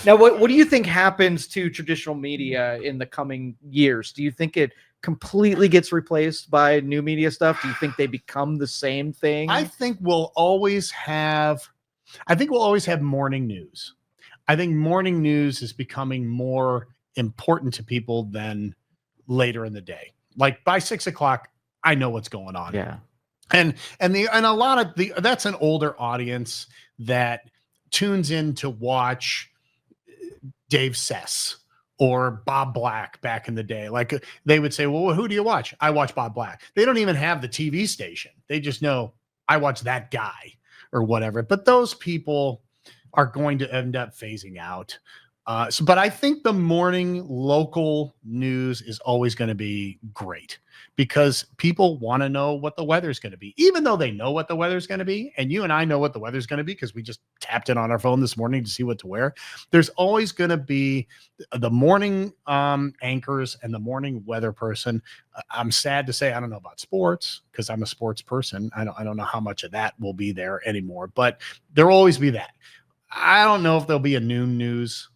Now, what do you think happens to traditional media in the coming years? Do you think it completely gets replaced by new media stuff? Do you think they become the same thing? I think we'll always have morning news. I think morning news is becoming more important to people than later in the day. Like by 6 o'clock, I know what's going on. Yeah. And a lot of that's an older audience that tunes in to watch Dave Sess or Bob Black back in the day. Like they would say, well, who do you watch? I watch Bob Black. They don't even have the TV station. They just know I watch that guy or whatever. But those people are going to end up phasing out. But I think the morning local news is always going to be great because people want to know what the weather's going to be, even though they know what the weather's going to be. And you and I know what the weather's going to be because we just tapped it on our phone this morning to see what to wear. There's always going to be the morning anchors and the morning weather person. I'm sad to say I don't know about sports because I'm a sports person. I don't know how much of that will be there anymore, but there'll always be that. I don't know if there'll be a noon news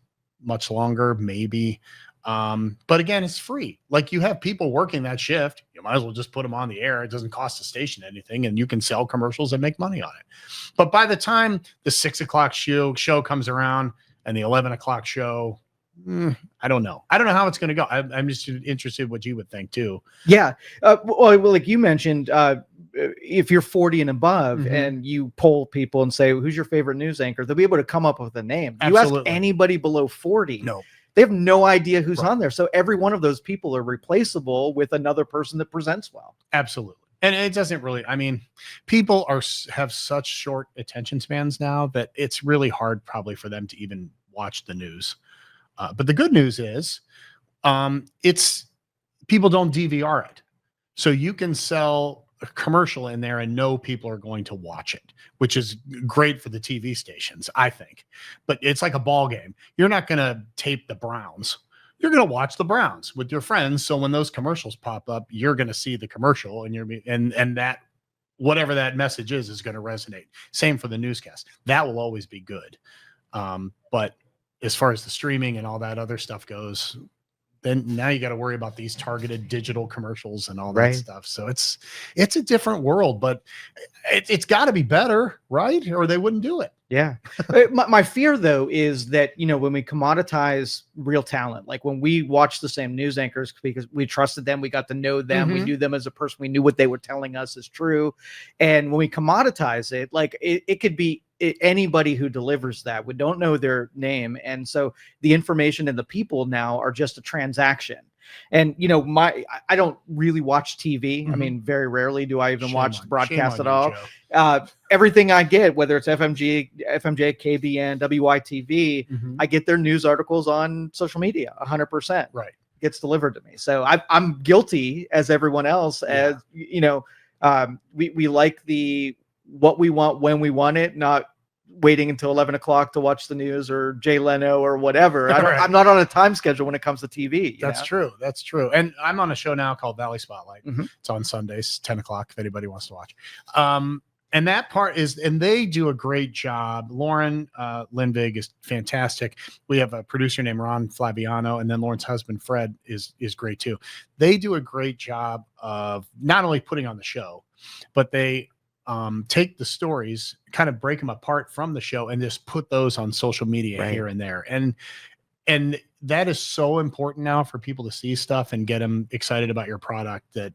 much longer, maybe. But again, it's free. Like you have people working that shift. You might as well just put them on the air. It doesn't cost the station anything, and you can sell commercials and make money on it. But by the time the 6 o'clock show comes around and the 11 o'clock show, I don't know. I don't know how it's going to go. I'm just interested what you would think too. Yeah. Well, like you mentioned, if you're 40 and above and you poll people and say, who's your favorite news anchor? They'll be able to come up with a name. Absolutely. You ask anybody below 40. No. They have no idea who's on there. So every one of those people are replaceable with another person that presents well. Absolutely. And it doesn't really, I mean, people have such short attention spans now that it's really hard probably for them to even watch the news. But the good news is it's people don't DVR it. So you can sell a commercial in there and know people are going to watch it, which is great for the TV stations, I think. But it's like a ball game. You're not going to tape the Browns. You're going to watch the Browns with your friends. So when those commercials pop up, you're going to see the commercial and that whatever that message is going to resonate. Same for the newscast. That will always be good. But as far as the streaming and all that other stuff goes, then now you got to worry about these targeted digital commercials and all that stuff. So it's a different world, but it's got to be better, right? Or they wouldn't do it. Yeah. My fear, though, is that, when we commoditize real talent, like when we watch the same news anchors because we trusted them, we got to know them, we knew them as a person, we knew what they were telling us is true. And when we commoditize it, like it could be anybody who delivers that. We don't know their name. And so the information and the people now are just a transaction. And, I don't really watch TV. I mean, very rarely do I even watch the broadcast at all. Everything I get, whether it's FMJ, KBN, WITV, I get their news articles on social media 100%. Right. Gets delivered to me. So I'm guilty as everyone else, as, we like what we want when we want it, not waiting until 11 o'clock to watch the news or Jay Leno or whatever. I'm not on a time schedule when it comes to TV. That's true. That's true. And I'm on a show now called Valley Spotlight. It's on Sundays, 10 o'clock, if anybody wants to watch. And that part and they do a great job. Lauren Lindvig is fantastic. We have a producer named Ron Flaviano, and then Lauren's husband, Fred, is great too. They do a great job of not only putting on the show, but they take the stories, kind of break them apart from the show and just put those on social media here and there. And that is so important now for people to see stuff and get them excited about your product that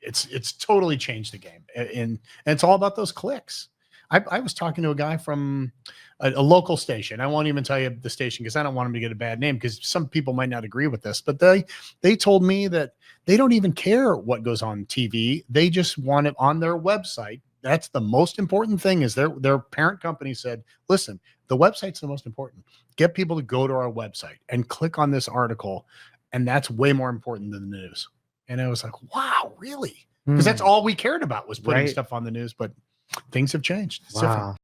it's totally changed the game. And it's all about those clicks. I was talking to a guy from a local station. I won't even tell you the station because I don't want him to get a bad name because some people might not agree with this, but they told me that they don't even care what goes on TV. They just want it on their website. That's the most important thing is their parent company said, listen, the website's the most important. Get people to go to our website and click on this article. And that's way more important than the news. And I was like, wow, really? Because that's all we cared about was putting stuff on the news, but things have changed. It's different.